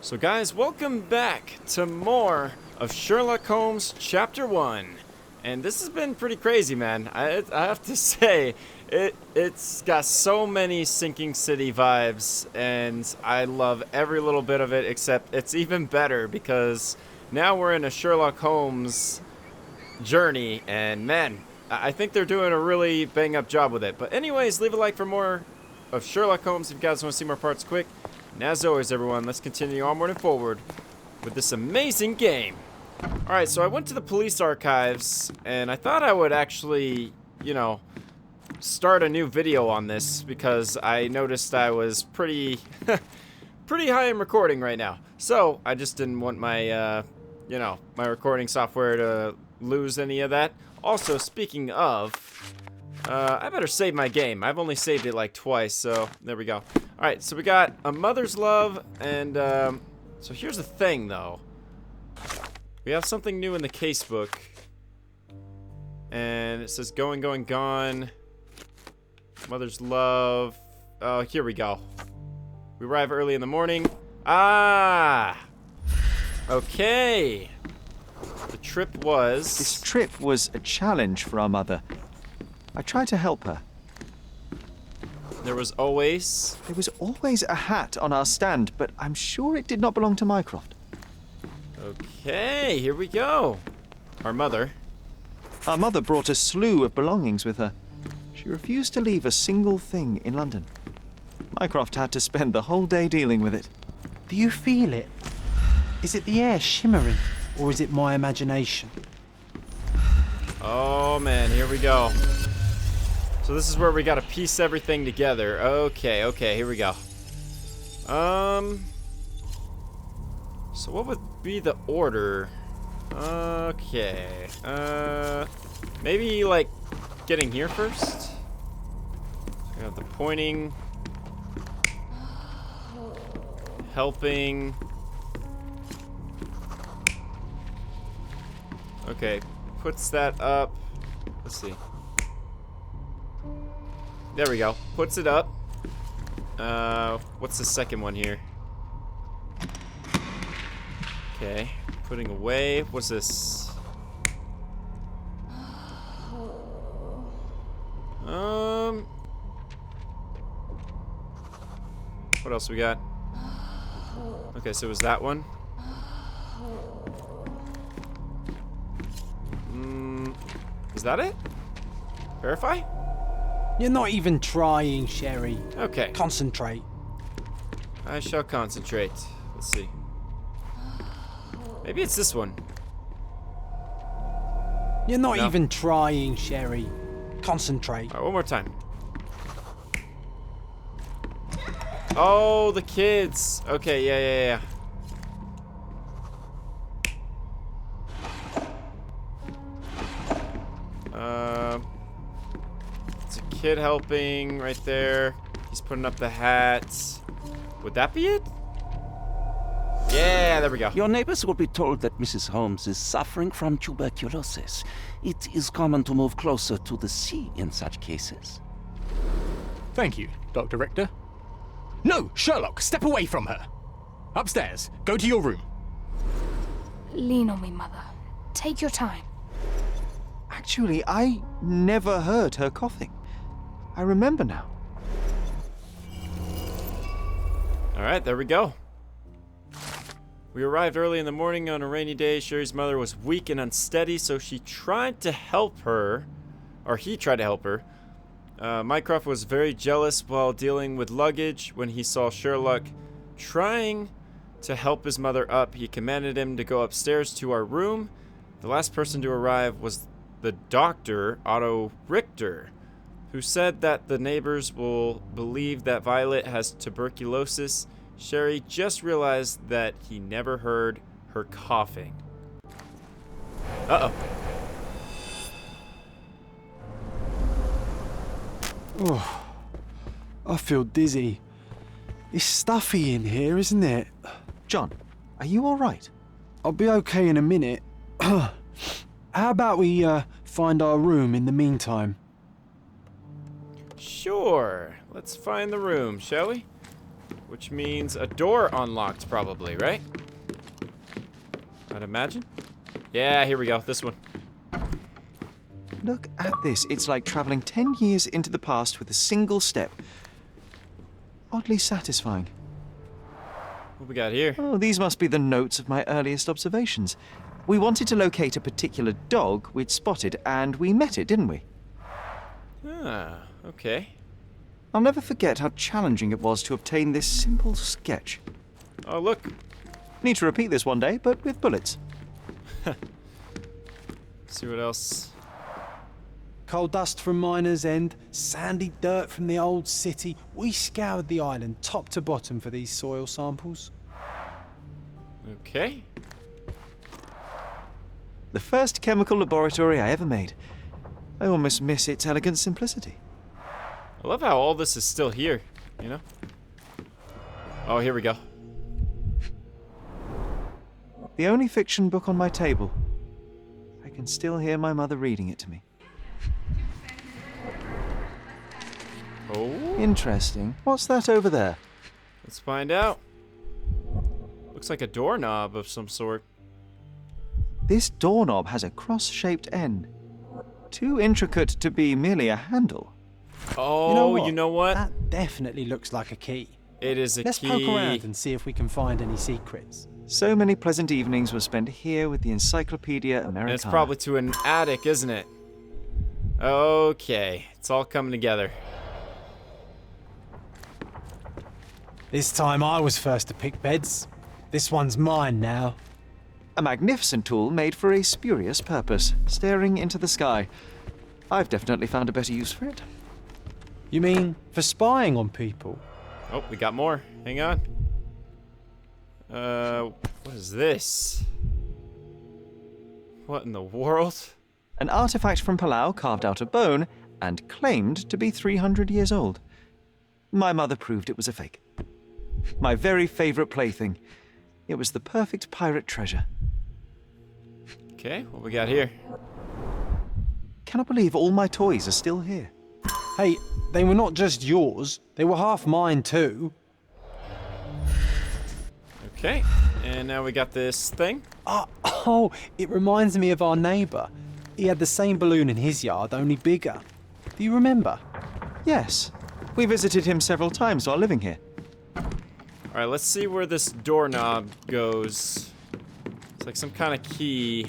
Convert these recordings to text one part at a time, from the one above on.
So guys, welcome back to more of Sherlock Holmes Chapter 1. And this has been pretty crazy, man. I have to say, it's got so many Sinking City vibes, and I love every little bit of it, except it's even better because now we're in a Sherlock Holmes journey, and man, I think they're doing a really bang-up job with it. But anyways, leave a like for more of Sherlock Holmes if you guys want to see more parts quick. And as always, everyone, let's continue onward and forward with this amazing game. Alright, so I went to the police archives, and I thought I would actually, start a new video on this, because I noticed I was pretty, pretty high in recording right now. So, I just didn't want my, my recording software to lose any of that. Also, speaking of, I better save my game. I've only saved it like twice, so there we go. Alright, so we got A Mother's Love, and, so here's the thing, though. We have something new in the casebook. And it says going, going, gone. Mother's Love. Oh, here we go. We arrive early in the morning. Ah! Okay. The trip was... This trip was a challenge for our mother. I tried to help her. There was always a hat on our stand, but I'm sure it did not belong to Mycroft. Okay, here we go. Our mother brought a slew of belongings with her. She refused to leave a single thing in London. Mycroft had to spend the whole day dealing with it. Do you feel it? Is it the air shimmering, or is it my imagination? Oh man, here we go. So this is where we gotta piece everything together. Okay, here we go. So what would be the order? Okay. Maybe like getting here first? We have the pointing. Helping. Okay, puts that up. Let's see. There we go. Puts it up. What's the second one here? Okay. Putting away. What's this? What else we got? Okay, so it was that one. Is that it? Verify? You're not even trying, Sherry. Okay. Concentrate. I shall concentrate. Let's see. Maybe it's this one. You're not No. even trying, Sherry. Concentrate. Alright, one more time. Oh, the kids. Okay, yeah. It's a kid helping right there. He's putting up the hats. Would that be it? Yeah, there we go. Your neighbors will be told that Mrs. Holmes is suffering from tuberculosis. It is common to move closer to the sea in such cases. Thank you, Dr. Richter. No, Sherlock, step away from her. Upstairs, go to your room. Lean on me, Mother. Take your time. Actually, I never heard her coughing. I remember now. Alright, there we go. We arrived early in the morning on a rainy day. Sherry's mother was weak and unsteady, so she tried to help her. Or he tried to help her. Mycroft was very jealous while dealing with luggage. When he saw Sherlock trying to help his mother up, he commanded him to go upstairs to our room. The last person to arrive was the doctor, Otto Richter, who said that the neighbors will believe that Violet has tuberculosis. Sherry just realized that he never heard her coughing. Uh-oh. Oh, I feel dizzy. It's stuffy in here, isn't it? John, are you all right? I'll be okay in a minute. How about we find our room in the meantime? Sure. Let's find the room, shall we? which means a door unlocked probably, right? I'd imagine. Yeah, here we go. This one. Look at this. It's like traveling 10 years into the past with a single step. Oddly satisfying. What we got here? Oh, these must be the notes of my earliest observations. We wanted to locate a particular dog we'd spotted, and we met it, didn't we? Ah, okay. I'll never forget how challenging it was to obtain this simple sketch. Oh, look. Need to repeat this one day, but with bullets. See what else. Coal dust from Miner's End, sandy dirt from the old city. We scoured the island top to bottom for these soil samples. Okay. The first chemical laboratory I ever made. I almost miss its elegant simplicity. I love how all this is still here, you know? Oh, here we go. The only fiction book on my table. I can still hear my mother reading it to me. Oh, Interesting. What's that over there? let's find out. Looks like a doorknob of some sort. This doorknob has a cross-shaped end. Too intricate to be merely a handle. Oh, you know what? That definitely looks like a key. It is a Let's key. poke around and see if we can find any secrets. So many pleasant evenings were spent here with the Encyclopedia Americana. And it's probably to an attic, isn't it? Okay, it's all coming together. This time I was first to pick beds. This one's mine now. A magnificent tool made for a spurious purpose, staring into the sky. I've definitely found a better use for it. You mean for spying on people? Oh, we got more. Hang on. What is this? What in the world? An artifact from Palau carved out of bone and claimed to be 300 years old. My mother proved it was a fake. My very favorite plaything. It was the perfect pirate treasure. Okay, what we got here? Cannot believe all my toys are still here. Hey, they were not just yours, they were half mine too. Okay, and now we got this thing. Oh, it reminds me of our neighbour. He had the same balloon in his yard, only bigger. Do you remember? Yes, we visited him several times while living here. All right, let's see where this doorknob goes. It's like some kind of key.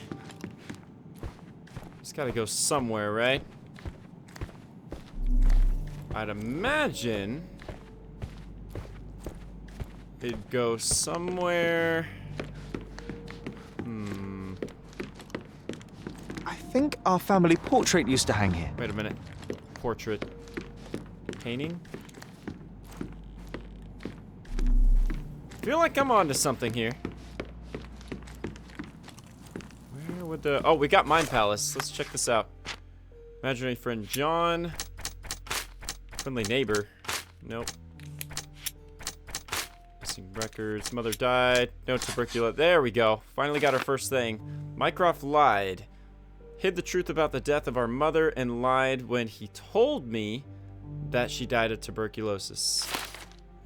It's got to go somewhere, right? I'd imagine it'd go somewhere. I think our family portrait used to hang here. Wait a minute. Portrait. Painting? Feel like I'm onto something here. Where would the... Oh, we got Mind Palace. Let's check this out. Imaginary friend John. Friendly neighbor. Nope. Missing records. Mother died. No tuberculosis. There we go. Finally got our first thing. Mycroft lied. Hid the truth about the death of our mother and lied when he told me that she died of tuberculosis.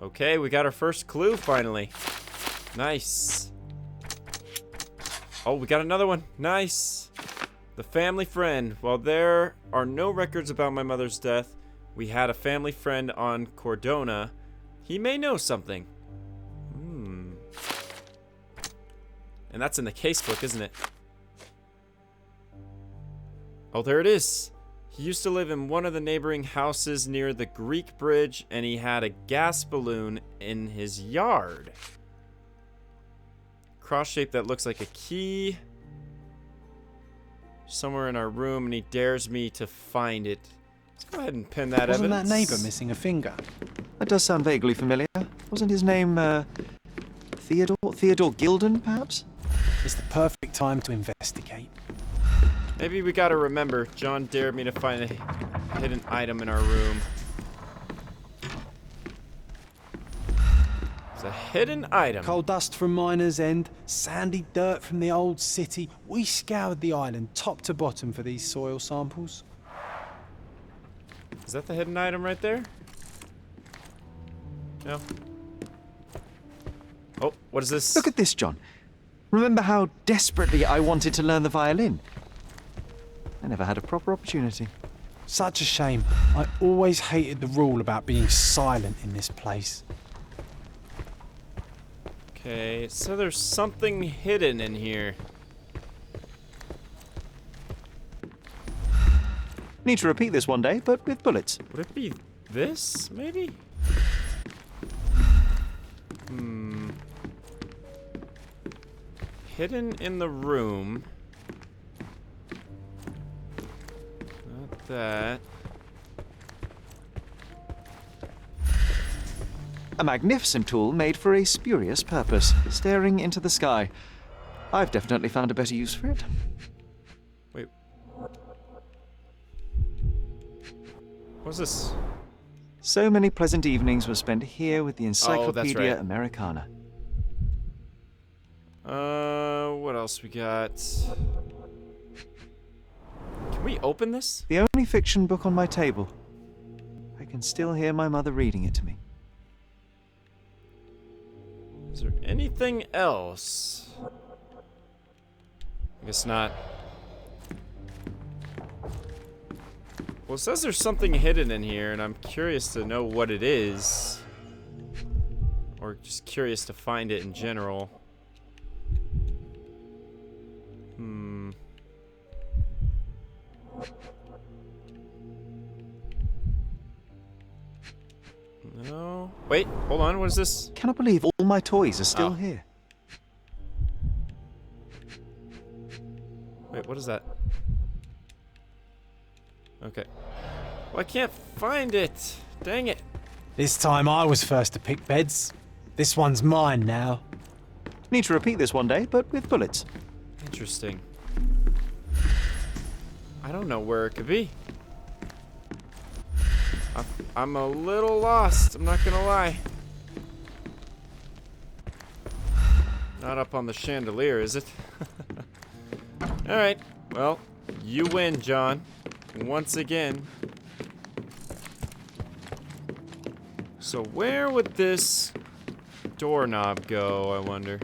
Okay, we got our first clue finally. Nice. Oh, we got another one. Nice. The family friend. While there are no records about my mother's death, we had a family friend on Cordona. He may know something. And that's in the casebook, isn't it? Oh, there it is. He used to live in one of the neighboring houses near the Greek bridge, and he had a gas balloon in his yard. Cross shape that looks like a key. Somewhere in our room, and he dares me to find it. Let's go ahead and pin that Wasn't evidence. that neighbour missing a finger? That does sound vaguely familiar. Wasn't his name, Theodore? Theodore Gilden, perhaps? It's the perfect time to investigate. Maybe we gotta remember, John dared me to find a hidden item in our room. It's a hidden item. Coal dust from Miner's End, sandy dirt from the old city. We scoured the island top to bottom for these soil samples. Is that the hidden item right there? No. Oh, what is this? Look at this, John. Remember how desperately I wanted to learn the violin? I never had a proper opportunity. Such a shame. I always hated the rule about being silent in this place. Okay, so there's something hidden in here. Need to repeat this one day, but with bullets. Would it be this, maybe? Hidden in the room. Not that. A magnificent tool made for a spurious purpose, staring into the sky. I've definitely found a better use for it. Wait. What's this? So many pleasant evenings were spent here with the Encyclopedia right. Americana. What else we got? Can we open this? The only fiction book on my table. I can still hear my mother reading it to me. Is there anything else? I guess not. Well, it says there's something hidden in here, and I'm curious to know what it is. Or just curious to find it in general. No. Wait, hold on, what is this? Cannot believe all my toys are still Oh. here. Wait, what is that? Okay. Well, I can't find it. Dang it. This time I was first to pick beds. This one's mine now. Need to repeat this one day, but with bullets. Interesting. I don't know where it could be. I'm a little lost, I'm not gonna lie. Not up on the chandelier, is it? Alright, well, you win, John. Once again. So where would this doorknob go, I wonder?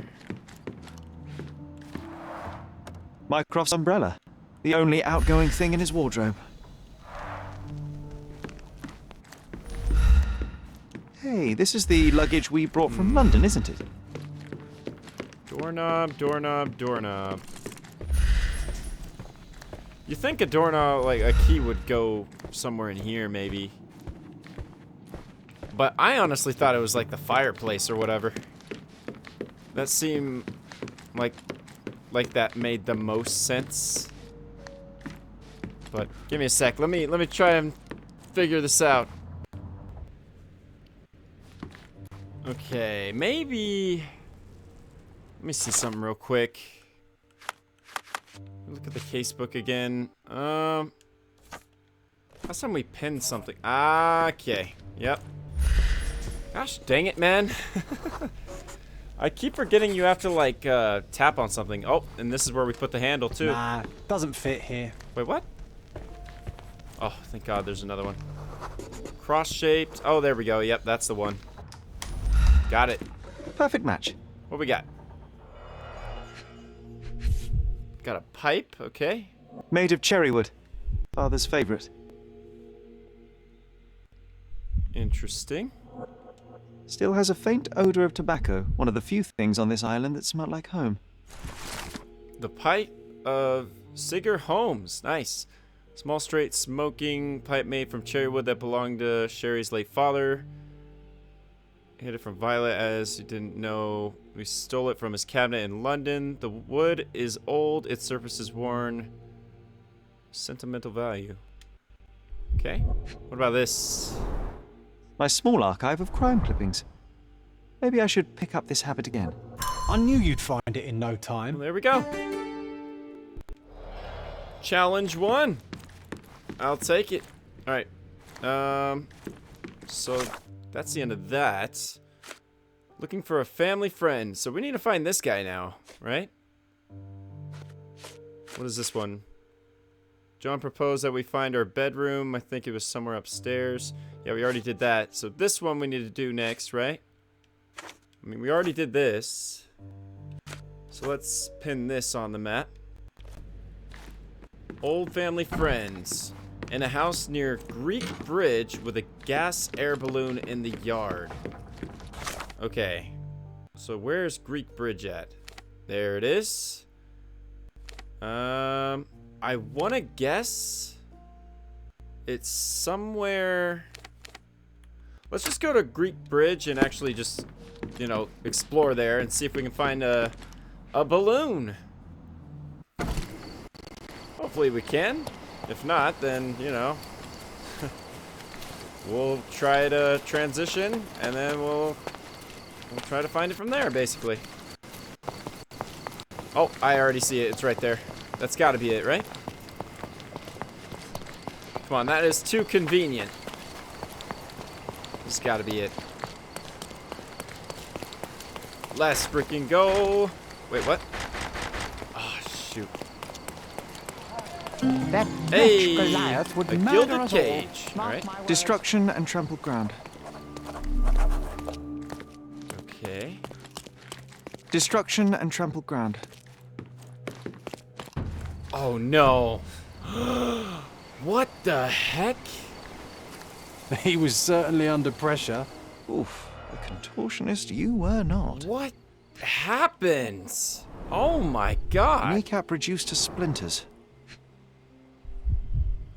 Mycroft's umbrella. The only outgoing thing in his wardrobe. Hey, this is the luggage we brought from London, isn't it? Doorknob, doorknob, doorknob. You think a doorknob, like a key, would go somewhere in here, maybe. But I honestly thought it was like the fireplace or whatever. That seemed like that made the most sense. But give me a sec. Let me try and figure this out. Okay, maybe. Let me see something real quick. Look at the casebook again. Last time we pinned something. Okay. Yep. Gosh dang it, man. I keep forgetting you have to, like, tap on something. Oh, and this is where we put the handle, too. Nah, doesn't fit here. Wait, what? Oh, thank God there's another one. Cross-shaped. Oh, there we go. Yep, that's the one. Got it. Perfect match. What we got? Got a pipe, okay. Made of cherry wood. Father's favorite. Interesting. Still has a faint odor of tobacco, one of the few things on this island that smell like home. The pipe of Sherlock Holmes. Nice. Small straight smoking pipe made from cherry wood that belonged to Sherry's late father. Hid it from Violet as he didn't know. We stole it from his cabinet in London. The wood is old, its surface is worn. Sentimental value. Okay. What about this? My small archive of crime clippings. Maybe I should pick up this habit again. I knew you'd find it in no Well, time. there we go. Challenge 1. I'll take it. Alright. So that's the end of that. Looking for a family friend. So we need to find this guy now, right? What is this one? John proposed that we find our bedroom. I think it was somewhere upstairs. Yeah, we already did that. So this one we need to do next, right? I mean, we already did this. So let's pin this on the map. Old family friends. In a house near Greek Bridge with a gas air balloon in the yard. Okay. So where's Greek Bridge at? There it is. I want to guess it's somewhere. Let's just go to Greek Bridge and actually just, you know, explore there and see if we can find a balloon. Hopefully we can. If not, then, you know, we'll try to transition and then we'll try to find it from there, basically. Oh, I already see it. It's right there. That's got to be it, right? Come on, that is too convenient. This got to be it. Let's freaking go. Wait, what? Oh, shoot. That Hey, Goliath would a murder gilded us all. cage. All right. Destruction and trampled ground. Okay. Destruction and trampled ground. Oh no. What the heck? He was certainly under pressure. Oof, a contortionist you were not. What happened? Oh my god. Kneecap reduced to splinters.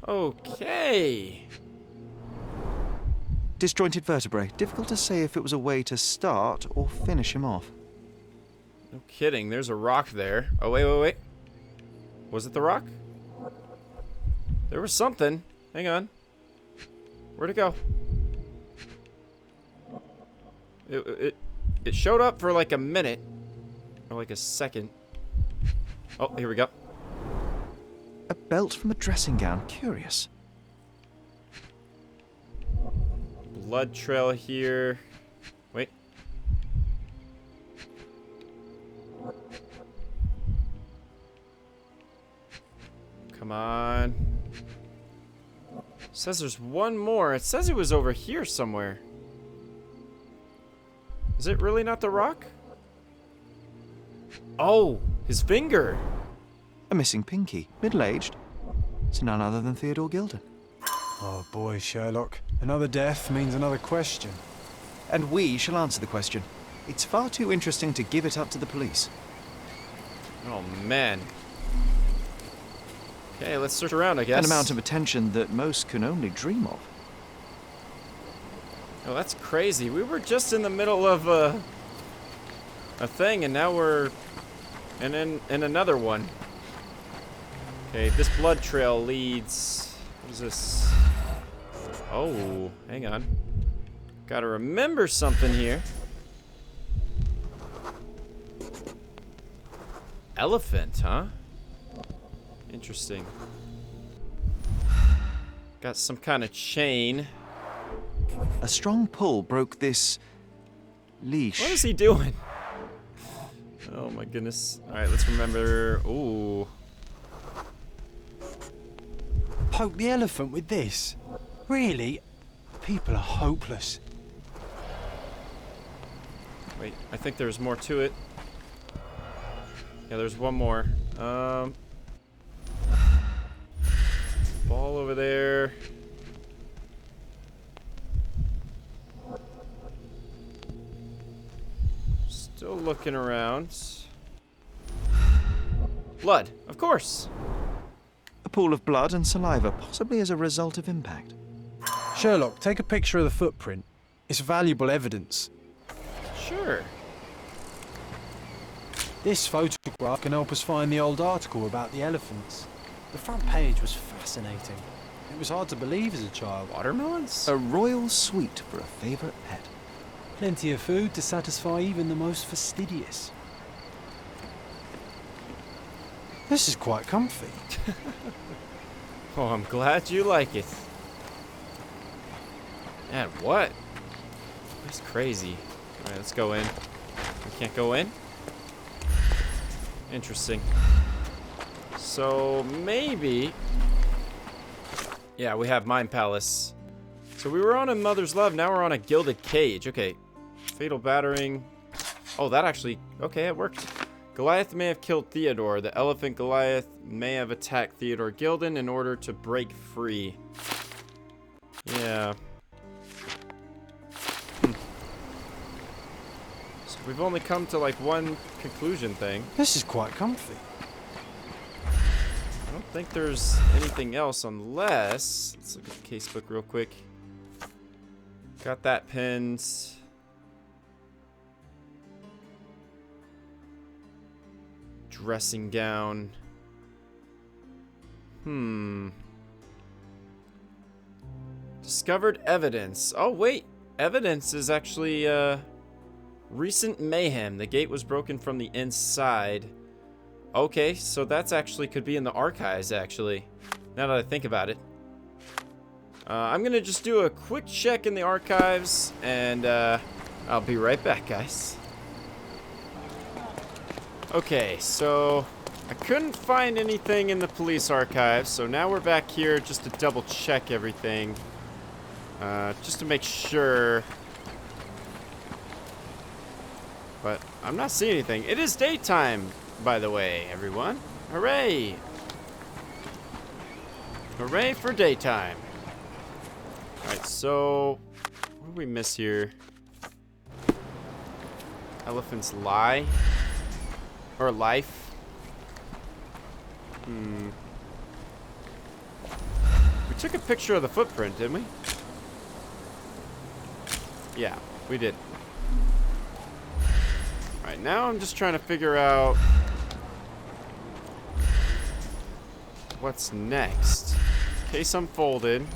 Okay. Disjointed vertebrae. Difficult to say if it was a way to start or finish him off. No kidding. There's a rock there. Oh, wait. Was it the rock? There was something. Hang on. Where'd it go? It showed up for like a minute. Or like a second. Oh, here we go. A belt from a dressing gown. Curious. Blood trail here. Wait. Come on. Says there's one more. It says it was over here somewhere. Is it really not the rock? Oh, his finger. A missing pinky. Middle-aged. It's none other than Theodore Gilden. Oh boy, Sherlock. Another death means another question. And we shall answer the question. It's far too interesting to give it up to the police. Oh, man. Okay, let's search around, I guess. An amount of attention that most can only dream of. Oh, that's crazy. We were just in the middle of a thing, and now we're in another one. Okay, this blood trail leads... What is this? Oh, hang on. Gotta remember something here. Elephant, huh? Interesting. Got some kind of chain. A strong pull broke this leash. What is he doing? Oh my goodness. Alright, let's remember. Ooh. Poke the elephant with this? Really? People are hopeless. Wait, I think there's more to it. Yeah, there's one more. Ball over there. Still looking around. Blood, of course. A pool of blood and saliva, possibly as a result of impact. Sherlock, take a picture of the footprint. It's valuable evidence. Sure. This photograph can help us find the old article about the elephants. The front page was fascinating. It was hard to believe as a child. Watermelons? A royal suite for a favourite pet. Plenty of food to satisfy even the most fastidious. This is quite comfy. Oh, I'm glad you like it. Man, what? That's crazy. Alright, let's go in. We can't go in? Interesting. So, maybe... Yeah, we have Mind Palace. So we were on a Mother's Love, now we're on a Gilded Cage. Okay. Fatal Battering. Oh, that actually... Okay, it worked. Goliath may have killed Theodore. The elephant Goliath may have attacked Theodore Gilden in order to break free. Yeah. So we've only come to like one conclusion thing. This is quite comfy. I don't think there's anything else unless... Let's look at the casebook real quick. Got that pinned. Dressing gown. Discovered evidence. Oh, wait. Evidence is actually, recent mayhem. The gate was broken from the inside. Okay, so that's actually could be in the archives, actually. Now that I think about it. I'm gonna just do a quick check in the archives, and, I'll be right back, guys. Okay, so I couldn't find anything in the police archives, so now we're back here just to double check everything. Just to make sure. But I'm not seeing anything. It is daytime, by the way, everyone. Hooray! Hooray for daytime. Alright, so what do we miss here? Elephant's lie? Or life? We took a picture of the footprint, didn't we? Yeah, we did. Alright, now I'm just trying to figure out what's next. Case unfolded.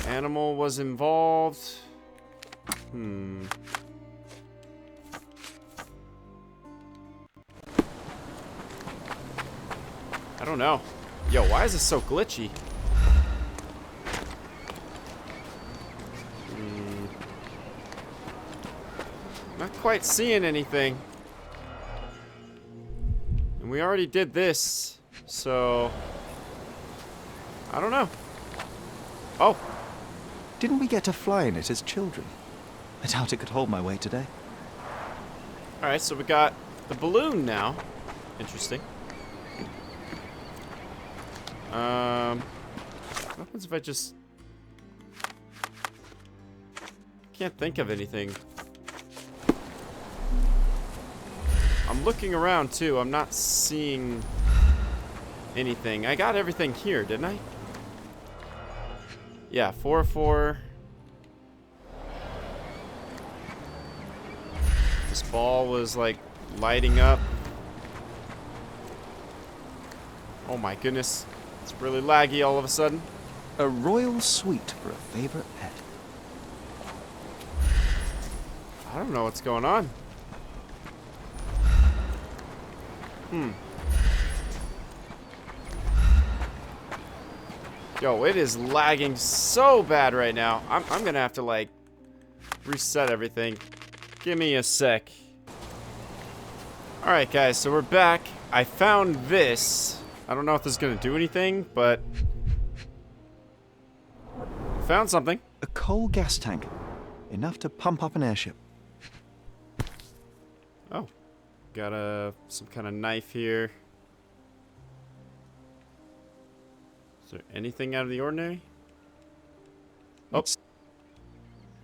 Animal was involved. I don't know. Yo, why is this so glitchy? Not quite seeing anything. And we already did this, so I don't know. Oh, Didn't we get to fly in it as children? I doubt it could hold my weight today. alright, so we got the balloon now. Interesting. What happens if I just... Can't think of anything. I'm looking around too. I'm not seeing anything. I got everything here, didn't I? Yeah, 404. This ball was like lighting up. Oh my goodness. It's really laggy all of a sudden. A royal suite for a favorite pet. I don't know what's going on. Yo, it is lagging so bad right now. I'm gonna have to like reset everything. Give me a sec. Alright guys, so we're back. I found this. I don't know if this is gonna do anything, but found something. A coal gas tank. Enough to pump up an airship. Oh. Got some kind of knife here. Is there anything out of the ordinary? Oh.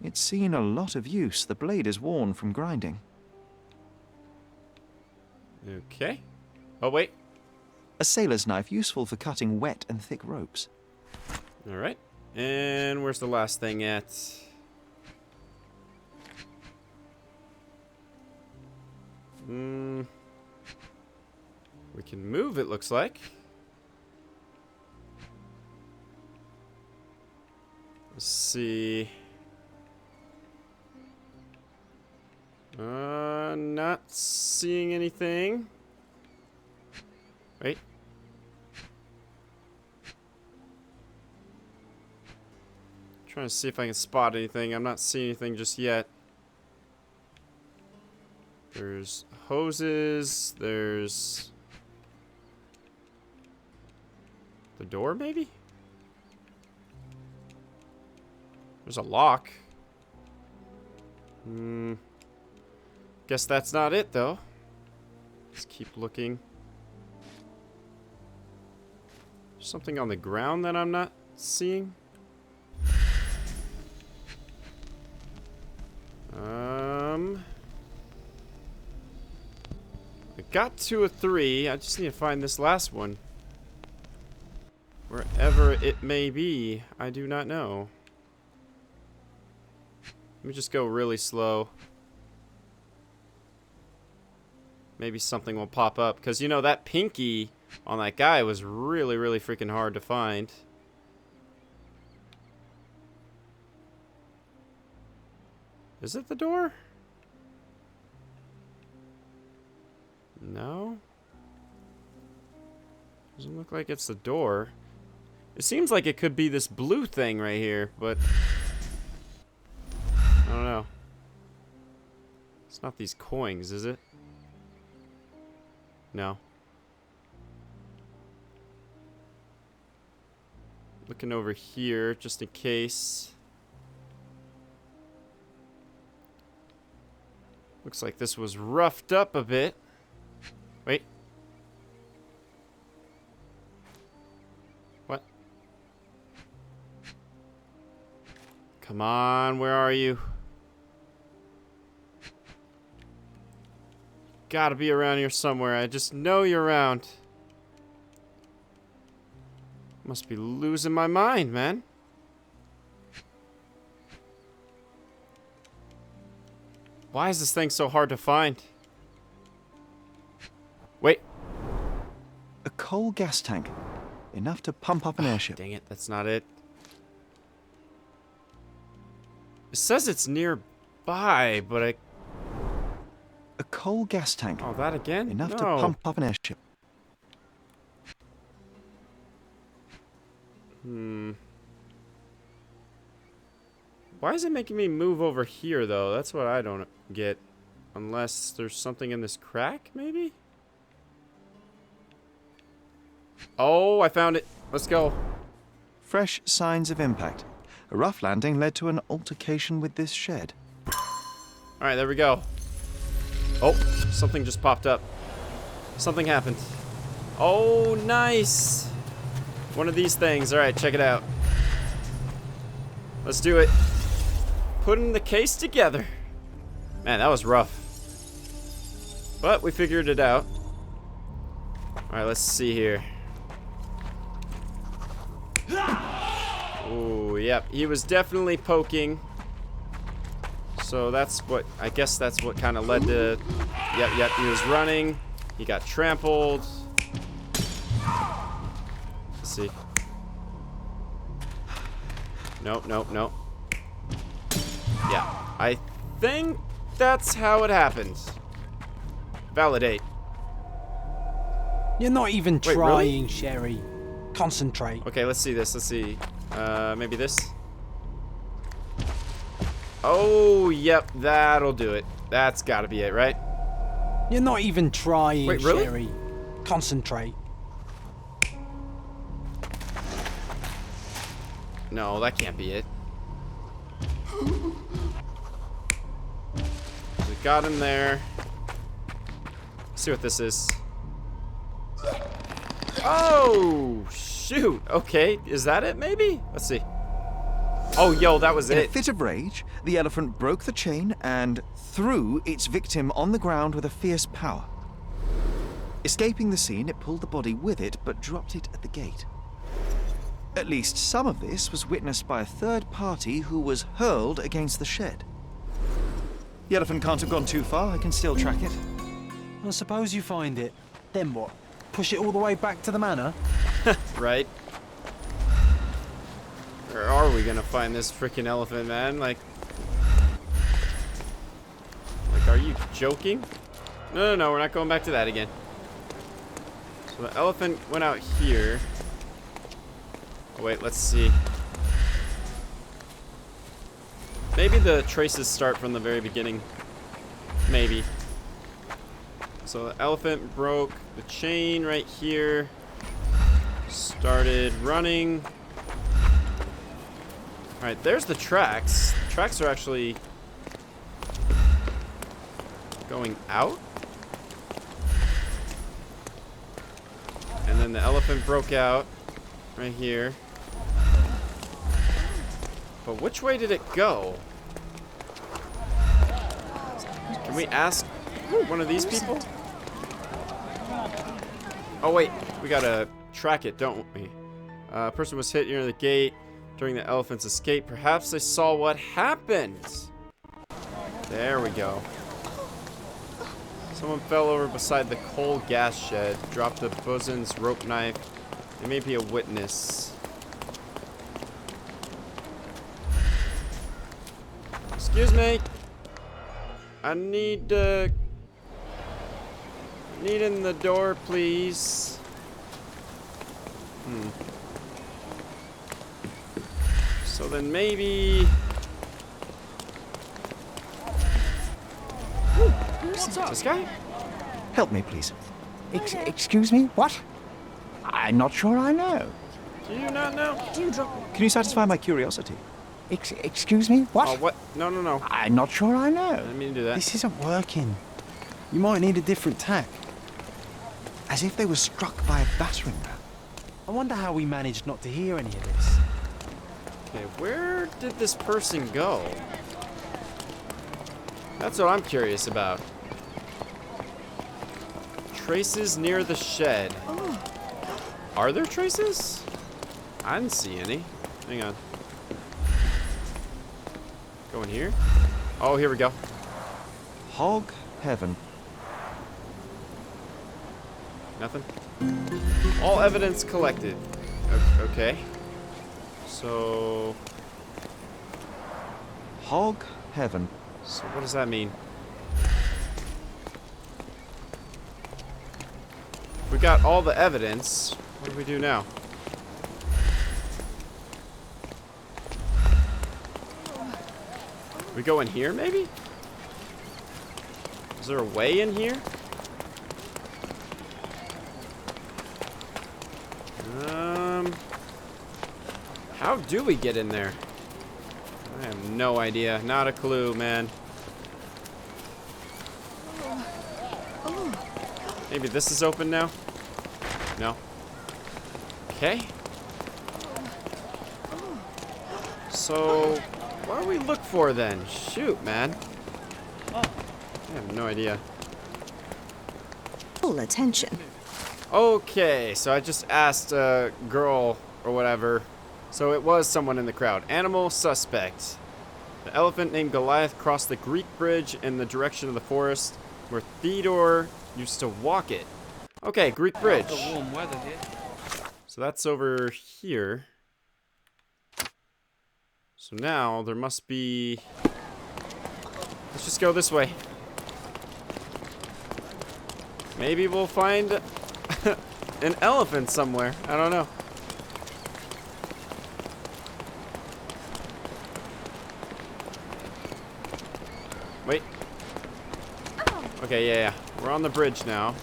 It's seen a lot of use. The blade is worn from grinding. Okay. Oh, wait. A sailor's knife useful for cutting wet and thick ropes. Alright. And where's the last thing at? We can move, it looks like. Let's see. Not seeing anything. Wait. Trying to see if I can spot anything. I'm not seeing anything just yet. There's hoses. There's the door, maybe? There's a lock. Guess that's not it, though. Let's keep looking. There's something on the ground that I'm not seeing. I got to a 3. I just need to find this last one. Wherever it may be, I do not know. Let me just go really slow. Maybe something will pop up. Because, you know, that pinky on that guy was really, really freaking hard to find. Is it the door? No. Doesn't look like it's the door. It seems like it could be this blue thing right here, but I don't know. It's not these coins, is it? No. Looking over here just in case. Looks like this was roughed up a bit. Wait. What? Come on, where are you? Gotta be around here somewhere. I just know you're around. Must be losing my mind, man. Why is this thing so hard to find? Wait. A coal gas tank. Enough to pump up an airship. Dang it, that's not it. It says it's nearby, but I... A coal gas tank. Oh, that again? Enough No. to pump up an airship. Why is it making me move over here, though? That's what I don't get. Unless there's something in this crack, maybe? Oh, I found it. Let's go. Fresh signs of impact. A rough landing led to an altercation with this shed. Alright, there we go. Oh, something just popped up. Something happened. Oh, nice. One of these things. Alright, check it out. Let's do it. Putting the case together. Man, that was rough. But we figured it out. Alright, let's see here. Ooh, yep. He was definitely poking. So that's what, I guess that's what kind of led to... Yep, he was running. He got trampled. Let's see. Nope. Yeah, I think that's how it happens. Validate. You're not even Wait, trying, really? Sherry. Concentrate. Okay, let's see this. Let's see. Maybe this. Oh, yep, that'll do it. That's gotta be it, right? You're not even trying, Wait, really? Sherry. Concentrate. No, that can't be it. We got him there. Let's see what this is. Oh, shoot. Okay, is that it, maybe? Let's see. Oh, yo, that was In a it. fit of rage, the elephant broke the chain and threw its victim on the ground with a fierce power. Escaping the scene, it pulled the body with it, but dropped it at the gate. At least some of this was witnessed by a third party who was hurled against the shed. The elephant can't have gone too far. I can still track it. Well, suppose you find it. Then what? Push it all the way back to the manor? Right? Where are we gonna find this freaking elephant, man? Like, are you joking? No, we're not going back to that again. So the elephant went out here. Oh, wait, let's see. Maybe the traces start from the very beginning. Maybe. So the elephant broke the chain right here. Started running. Alright, there's the tracks. The tracks are actually going out. And then the elephant broke out right here. But which way did it go? Can we ask one of these people? Oh wait, we gotta track it, don't we? A person was hit near the gate during the elephant's escape. Perhaps they saw what happened. There we go. Someone fell over beside the coal gas shed, dropped the bosun's rope knife. They may be a witness. Excuse me. I need in the door, please. So then maybe... What's up? This guy? Help me, please. Excuse me? What? I'm not sure I know. Do you not know? Can you satisfy my curiosity? Excuse me? What? Oh, what? No, no, no. I'm not sure I know. I didn't mean to do that. This isn't working. You might need a different tack. As if they were struck by a battering ram. I wonder how we managed not to hear any of this. Okay, where did this person go? That's what I'm curious about. Traces near the shed. Are there traces? I didn't see any. Hang on. Go in here. Oh, here we go. Hog heaven. Nothing. All evidence collected. Okay. So Hog heaven. So what does that mean? We got all the evidence. What do we do now? We go in here, maybe? Is there a way in here? How do we get in there? I have no idea. Not a clue, man. Maybe this is open now? No. Okay. So, what do we look for then? Shoot, man. I have no idea. Full attention. Okay, so I just asked a girl or whatever. So it was someone in the crowd. Animal suspect. The elephant named Goliath crossed the Greek bridge in the direction of the forest where Theodore used to walk it. Okay, Greek bridge. So that's over here. So now there must be... Let's just go this way. Maybe we'll find an elephant somewhere. I don't know. Wait. Okay, yeah. We're on the bridge now.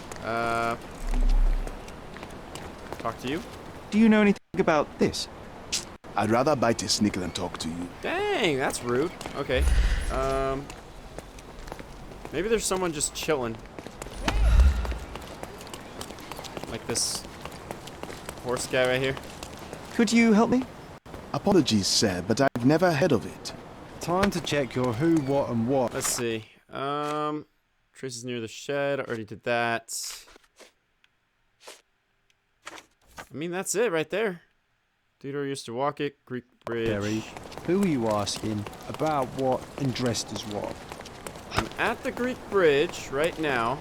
Talk to you? Do you know anything about this? I'd rather bite a snake than talk to you. Dang, that's rude. Okay. Maybe there's someone just chilling. Like this horse guy right here. Could you help me? Apologies, sir, but I've never heard of it. Time to check your who, what, and what. Let's see. Traces near the shed. Already did that. I mean, that's it right there. Theodore used to walk it. Greek bridge. Barry, who are you asking? About what and dressed as what? I'm at the Greek bridge right now.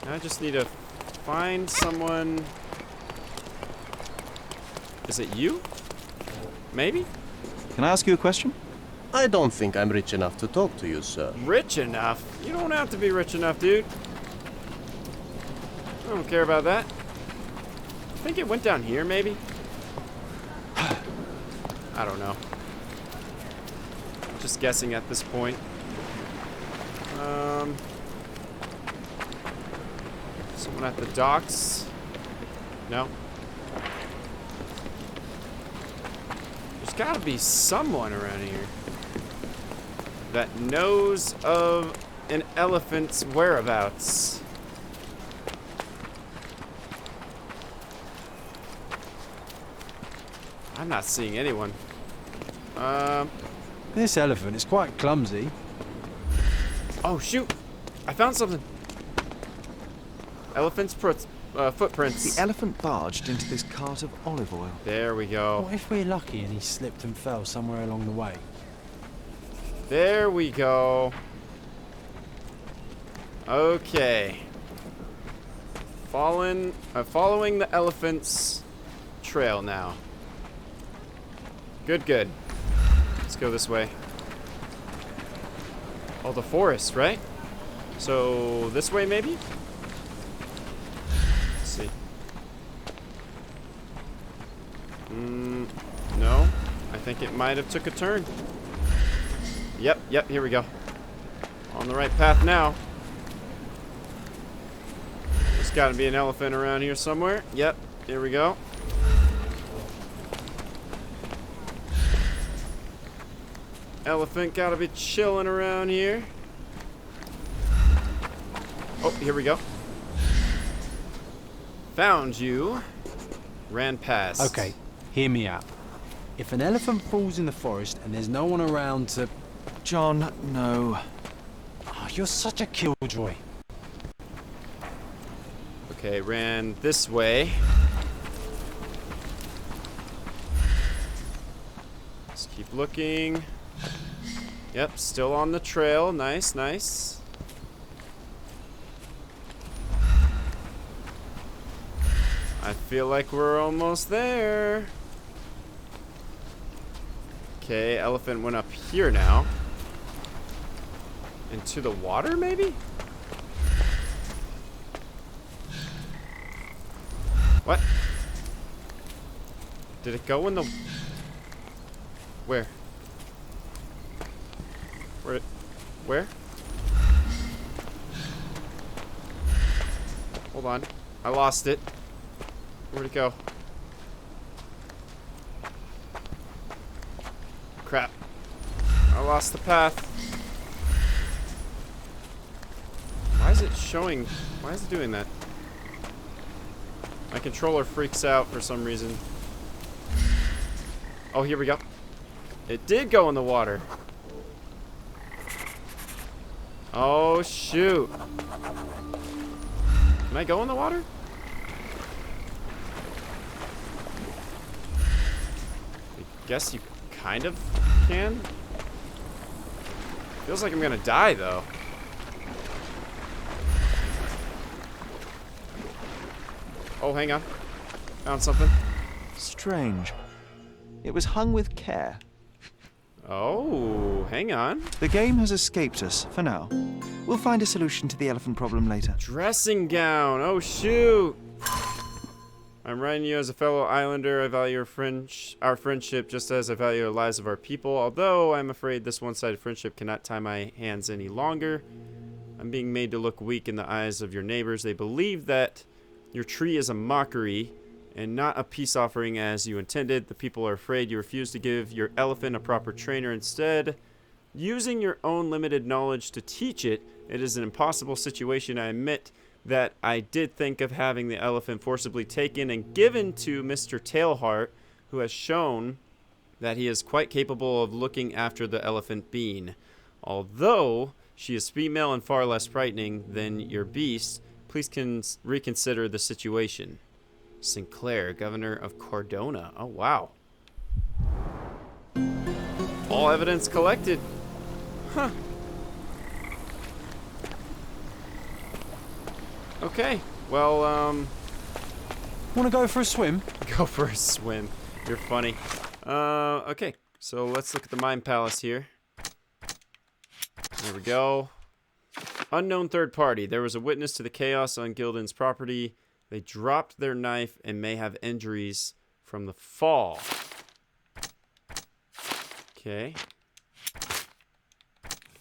I just need to find someone. Is it you? Maybe? Can I ask you a question? I don't think I'm rich enough to talk to you, sir. Rich enough? You don't have to be rich enough, dude. I don't care about that. I think it went down here, maybe? I don't know. Just guessing at this point. Someone at the docks? No? There's gotta be someone around here that knows of an elephant's whereabouts. I'm not seeing anyone. This elephant is quite clumsy. Oh, shoot. I found something. Elephant's footprints. The elephant barged into this cart of olive oil. There we go. What if we're lucky and he slipped and fell somewhere along the way? There we go. Okay. Following the elephant's trail now. Good, good. Let's go this way. Oh, the forest, right? So, this way maybe? Let's see. No. I think it might have took a turn. Yep, here we go. On the right path now. There's got to be an elephant around here somewhere. Yep, here we go. Elephant got to be chilling around here. Oh, here we go. Found you. Ran past. Okay, hear me out. If an elephant falls in the forest and there's no one around to... John, no. Oh, you're such a killjoy. Okay, ran this way. Let's keep looking. Yep, still on the trail. Nice, nice. I feel like we're almost there. Okay, elephant went up here now. Into the water, maybe? What? Did it go in the... Where? Where? Hold on. I lost it. Where'd it go? Crap. I lost the path. Why is it showing? Why is it doing that? My controller freaks out for some reason. Oh, here we go. It did go in the water. Oh, shoot. Can I go in the water? I guess you kind of can. Feels like I'm gonna die, though. Oh, hang on. Found something. Strange. It was hung with care. Oh, hang on. The game has escaped us, for now. We'll find a solution to the elephant problem later. Dressing gown. Oh, shoot. I'm writing you as a fellow islander. I value our friendship just as I value the lives of our people. Although I'm afraid this one-sided friendship cannot tie my hands any longer. I'm being made to look weak in the eyes of your neighbors. They believe that your tree is a mockery and not a peace offering as you intended. The people are afraid you refuse to give your elephant a proper trainer instead. Using your own limited knowledge to teach it, it is an impossible situation. I admit that I did think of having the elephant forcibly taken and given to Mr. Tailheart, who has shown that he is quite capable of looking after the elephant bean. Although she is female and far less frightening than your beast, please reconsider the situation. Sinclair, Governor of Cordona. Oh, wow. All evidence collected. Huh. Okay. Well, Wanna go for a swim? go for a swim. You're funny. Okay. So let's look at the Mind Palace here. There we go. Unknown third party. There was a witness to the chaos on Gildan's property. They dropped their knife and may have injuries from the fall. Okay.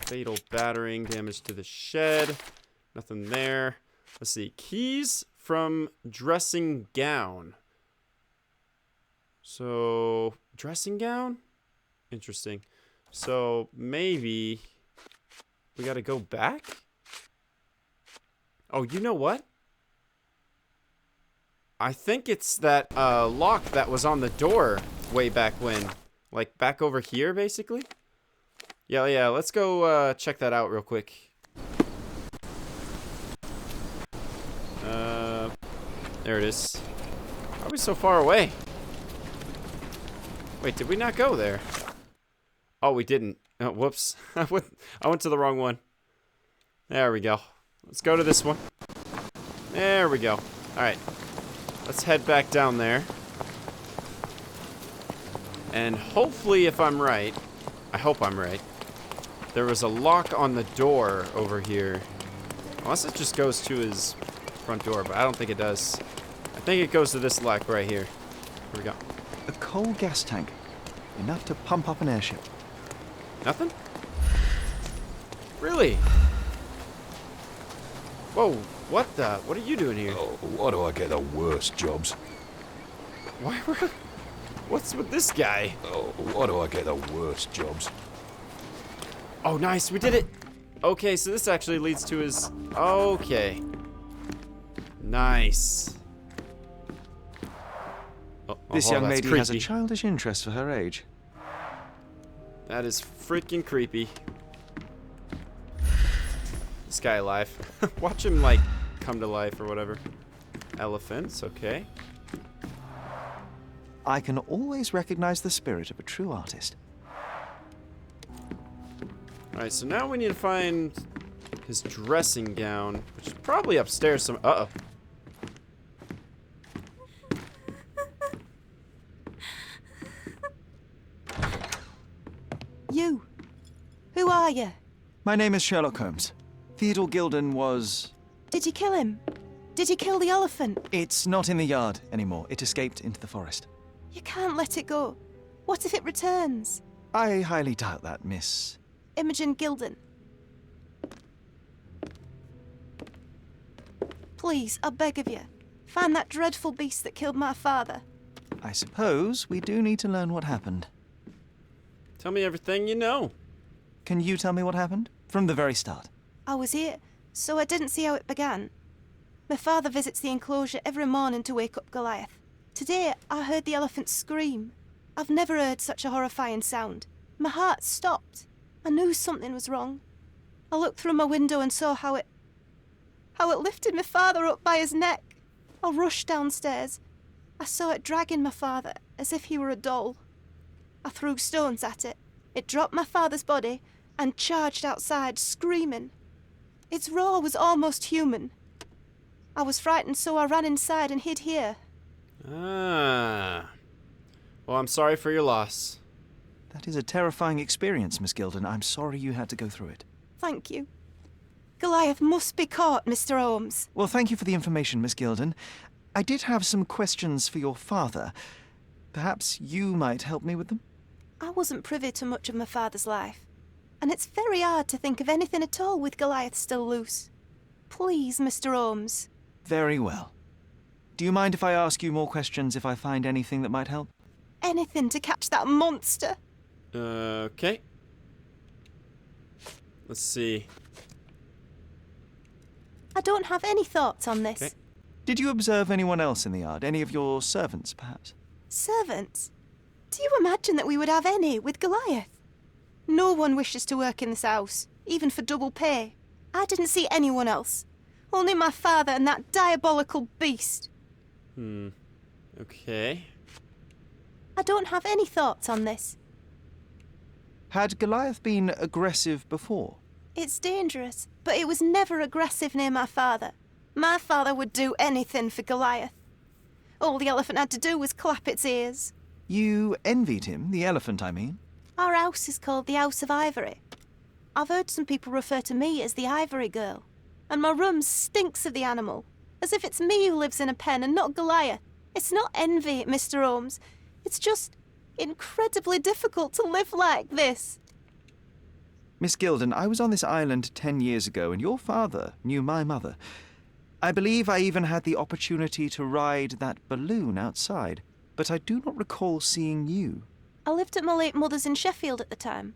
Fatal battering, damage to the shed. Nothing there. Let's see. Keys from dressing gown. So, dressing gown? Interesting. So, maybe We gotta go back? Oh, you know what? I think it's that lock that was on the door way back when. Like, back over here, basically? Yeah, let's go check that out real quick. There it is. Why are we so far away? Wait, did we not go there? Oh, we didn't. Oh, whoops. I went to the wrong one. There we go. Let's go to this one. There we go. Alright. Let's head back down there. And hopefully, if I'm right, I hope I'm right, there was a lock on the door over here. Unless it just goes to his front door, but I don't think it does. I think it goes to this lock right here. Here we go. A coal gas tank. Enough to pump up an airship. Nothing? Really? Whoa, what the? What are you doing here? Oh, why do I get the worst jobs? Why were... What's with this guy? Oh, why do I get the worst jobs? Oh, nice, we did it! Okay, so this actually leads to his... Okay. Nice. This Oh, young that's lady has a creepy. childish interest for her age. That is freaking creepy. This guy alive. Watch him, like, come to life or whatever. Elephants, okay. I can always recognize the spirit of a true artist. Alright, so now we need to find his dressing gown, which is probably upstairs some... Uh-oh. You. Who are you? My name is Sherlock Holmes. Theodore Gilden was... Did you kill him? Did you kill the elephant? It's not in the yard anymore. It escaped into the forest. You can't let it go. What if it returns? I highly doubt that, Miss... Imogen Gilden. Please, I beg of you, find that dreadful beast that killed my father. I suppose we do need to learn what happened. Tell me everything you know. Can you tell me what happened? From the very start. I was here, so I didn't see how it began. My father visits the enclosure every morning to wake up Goliath. Today, I heard the elephant scream. I've never heard such a horrifying sound. My heart stopped. I knew something was wrong. I looked through my window and saw how it lifted my father up by his neck. I rushed downstairs. I saw it dragging my father as if he were a doll. I threw stones at it. It dropped my father's body and charged outside, screaming. Its roar was almost human. I was frightened, so I ran inside and hid here. Ah. Well, I'm sorry for your loss. That is a terrifying experience, Miss Gilden. I'm sorry you had to go through it. Thank you. Goliath must be caught, Mr. Holmes. Well, thank you for the information, Miss Gilden. I did have some questions for your father. Perhaps you might help me with them? I wasn't privy to much of my father's life, and it's very hard to think of anything at all with Goliath still loose. Please, Mr. Holmes. Very well. Do you mind if I ask you more questions if I find anything that might help? Anything to catch that monster. Okay. Let's see. I don't have any thoughts on this. Okay. Did you observe anyone else in the yard? Any of your servants, perhaps? Servants? Do you imagine that we would have any with Goliath? No one wishes to work in this house, even for double pay. I didn't see anyone else. Only my father and that diabolical beast. Okay. I don't have any thoughts on this. Had Goliath been aggressive before? It's dangerous, but it was never aggressive near my father. My father would do anything for Goliath. All the elephant had to do was clap its ears. You envied him, the elephant, I mean? Our house is called the House of Ivory. I've heard some people refer to me as the Ivory Girl. And my room stinks of the animal, as if it's me who lives in a pen and not Goliath. It's not envy, Mr. Holmes. It's just incredibly difficult to live like this. Miss Gilden, I was on this island 10 years ago, and your father knew my mother. I believe I even had the opportunity to ride that balloon outside, but I do not recall seeing you. I lived at my late mother's in Sheffield at the time.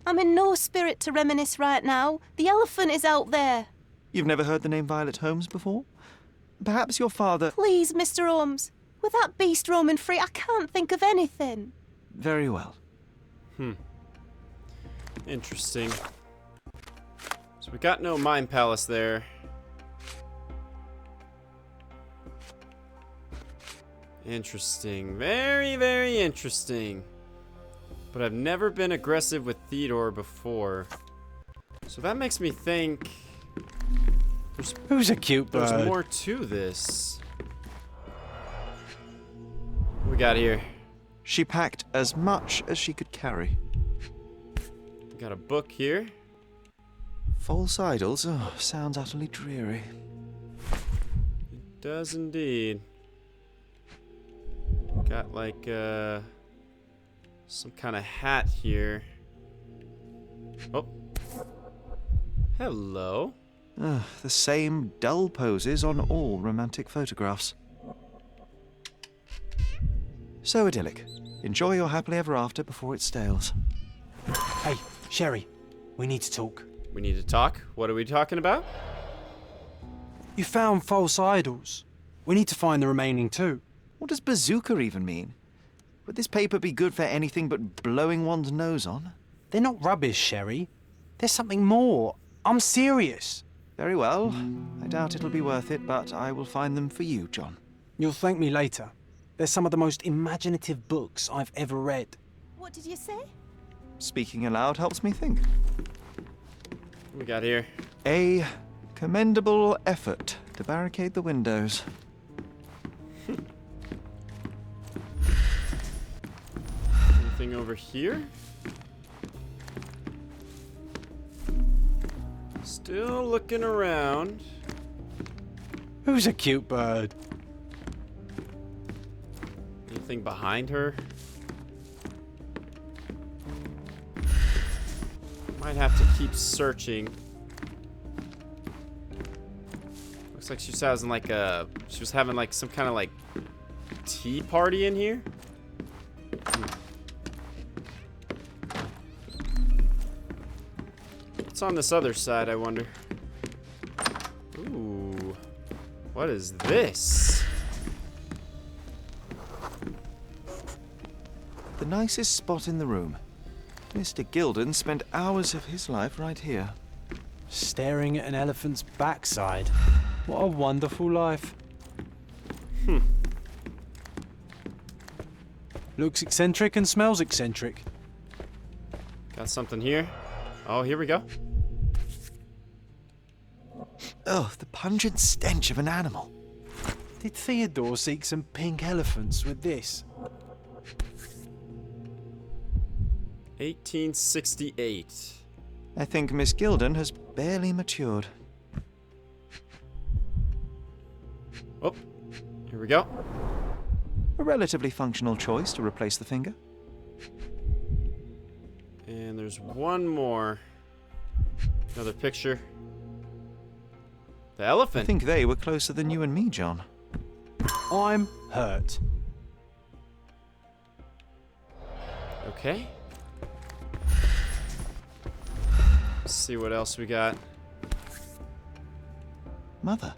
I'm in no spirit to reminisce right now. The elephant is out there. You've never heard the name Violet Holmes before? Perhaps your father... Please, Mr. Holmes. With that beast roaming free, I can't think of anything. Very well. Interesting. So we got no Mind Palace there. Interesting. Very, very interesting. But I've never been aggressive with Theodore before. So that makes me think... Who's a cute bird? There's more to this. What we got here? She packed as much as she could carry. We got a book here. False idols? Oh, sounds utterly dreary. It does indeed. Got like some kind of hat here. Oh. Hello. The same dull poses on all romantic photographs. So idyllic. Enjoy your happily ever after before it stales. Hey, Sherry, we need to talk. We need to talk? What are we talking about? You found false idols. We need to find the remaining two. What does bazooka even mean? Would this paper be good for anything but blowing one's nose on? They're not rubbish, Sherry. There's something more. I'm serious. Very well. I doubt it'll be worth it, but I will find them for you, John. You'll thank me later. They're some of the most imaginative books I've ever read. What did you say? Speaking aloud helps me think. What we got here? A commendable effort to barricade the windows. Anything over here? Still looking around. Who's a cute bird? Anything behind her? Might have to keep searching. Looks like she was having like some kind of like tea party in here. What's on this other side, I wonder? Ooh. What is this? The nicest spot in the room. Mr. Gilden spent hours of his life right here. Staring at an elephant's backside. What a wonderful life. Looks eccentric and smells eccentric. Got something here. Oh, here we go. Oh, the pungent stench of an animal. Did Theodore seek some pink elephants with this? 1868. I think Miss Gilden has barely matured. Oh, here we go. A relatively functional choice to replace the finger. And there's one more. Another picture. The elephant. I think they were closer than you and me, John. I'm hurt. Okay. Let's see what else we got. Mother.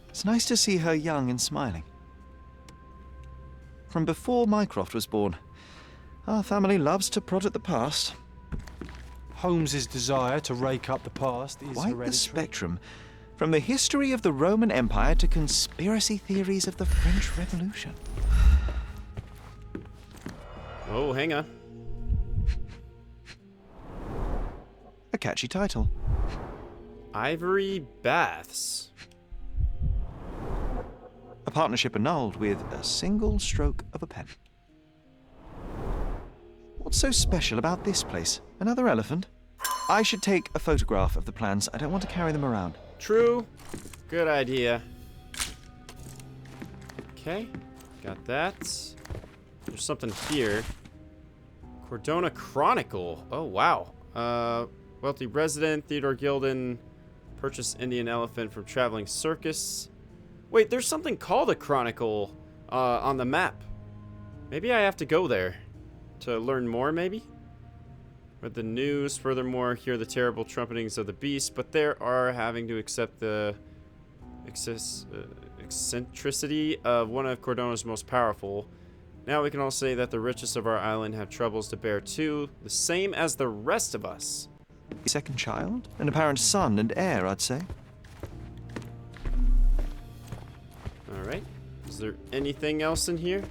It's nice to see her young and smiling. From before Mycroft was born, our family loves to prod at the past. Holmes's desire to rake up the past is Quite hereditary. the spectrum. From the history of the Roman Empire to conspiracy theories of the French Revolution. Oh, hang on. A catchy title. Ivory Baths. A partnership annulled with a single stroke of a pen. What's so special about this place? Another elephant? I should take a photograph of the plans. I don't want to carry them around. True. Good idea. Okay. Got that. There's something here. Cordona Chronicle. Oh, wow. Wealthy resident, Theodore Gilden, purchased Indian elephant from traveling circus. Wait, there's something called a chronicle on the map. Maybe I have to go there to learn more, maybe? Read the news. Furthermore, hear the terrible trumpetings of the beast, but they are having to accept the eccentricity of one of Cordona's most powerful. Now we can all say that the richest of our island have troubles to bear too, the same as the rest of us. Second child? An apparent son and heir, I'd say. Alright. Is there anything else in here?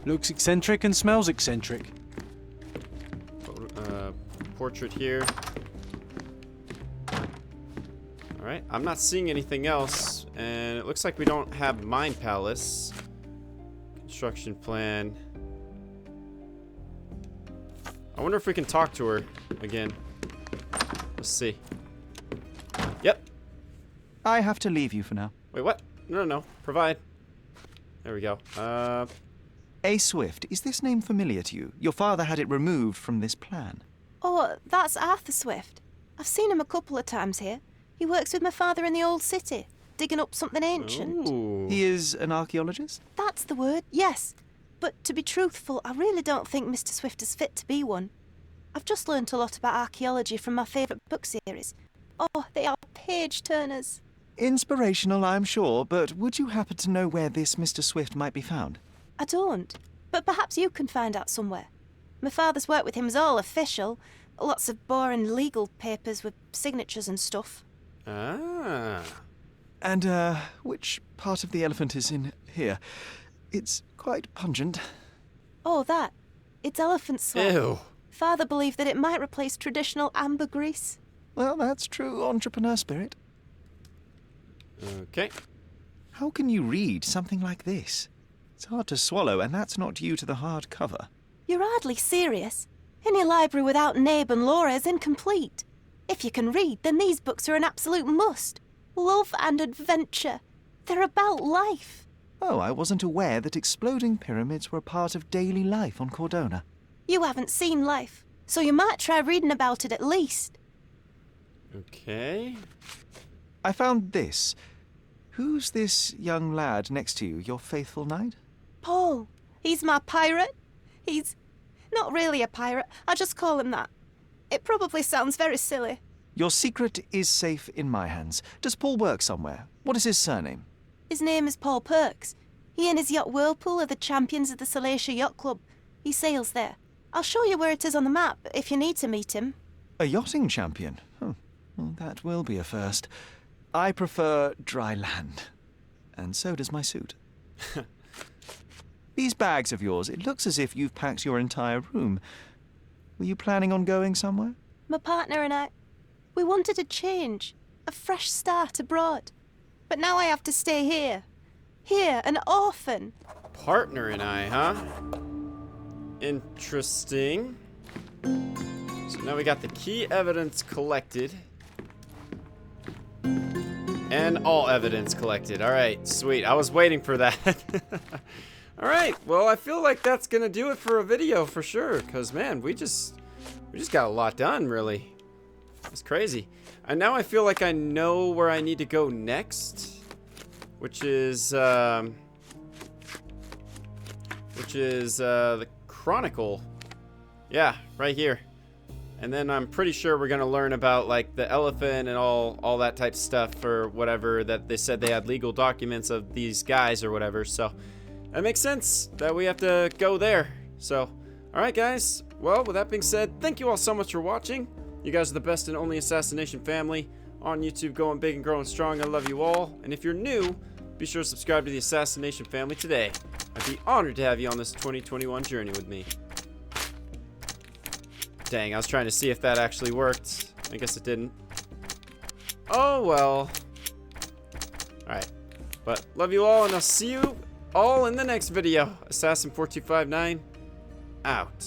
Looks eccentric and smells eccentric. Portrait here. Alright, I'm not seeing anything else, and it looks like we don't have Mind Palace. Construction plan. I wonder if we can talk to her again. Let's see. Yep. I have to leave you for now. Wait, what? No. Provide. There we go. A. Swift, is this name familiar to you? Your father had it removed from this plan. Oh, that's Arthur Swift. I've seen him a couple of times here. He works with my father in the old city, digging up something ancient. Ooh. He is an archaeologist? That's the word, yes. But to be truthful, I really don't think Mr. Swift is fit to be one. I've just learnt a lot about archaeology from my favourite book series. Oh, they are page-turners. Inspirational, I'm sure, but would you happen to know where this Mr. Swift might be found? I don't, but perhaps you can find out somewhere. My father's work with him is all official. Lots of boring legal papers with signatures and stuff. Ah. And, which part of the elephant is in here? It's quite pungent. Oh, that. It's elephant sweat. Ew. Father believed that it might replace traditional ambergris. Well, that's true entrepreneur spirit. Okay. How can you read something like this? It's hard to swallow, and that's not due to the hard cover. You're hardly serious. Any library without Nabe and Laura is incomplete. If you can read, then these books are an absolute must. Love and adventure. They're about life. Oh, I wasn't aware that exploding pyramids were a part of daily life on Cordona. You haven't seen life, so you might try reading about it at least. Okay. I found this. Who's this young lad next to you, your faithful knight? Paul. He's my pirate. He's not really a pirate. I just call him that. It probably sounds very silly. Your secret is safe in my hands. Does Paul work somewhere? What is his surname? His name is Paul Perks. He and his yacht Whirlpool are the champions of the Salacia Yacht Club. He sails there. I'll show you where it is on the map if you need to meet him. A yachting champion? Oh, well, that will be a first. I prefer dry land. And so does my suit. These bags of yours, it looks as if you've packed your entire room. Were you planning on going somewhere? My partner and I, we wanted a change, a fresh start abroad. But now I have to stay here. Here, an orphan. Partner and I, huh? Interesting. So now we got the key evidence collected. And all evidence collected. Alright, sweet. I was waiting for that. Alright, well, I feel like that's gonna do it for a video for sure. Because, man, we just got a lot done, really. It's crazy. And now I feel like I know where I need to go next. Which is the Chronicle. Yeah, right here. And then I'm pretty sure we're gonna learn about like the elephant and all that type of stuff or whatever that they said they had legal documents of these guys or whatever. So that makes sense that we have to go there. So, all right, guys. Well, with that being said, thank you all so much for watching. You guys are the best and only assassination family on YouTube, going big and growing strong. I love you all. And if you're new, be sure to subscribe to the Assassination family today. I'd be honored to have you on this 2021 journey with me. Dang, I was trying to see if that actually worked. I guess it didn't. Oh, well. Alright. But love you all, and I'll see you all in the next video. Assassin4259, out.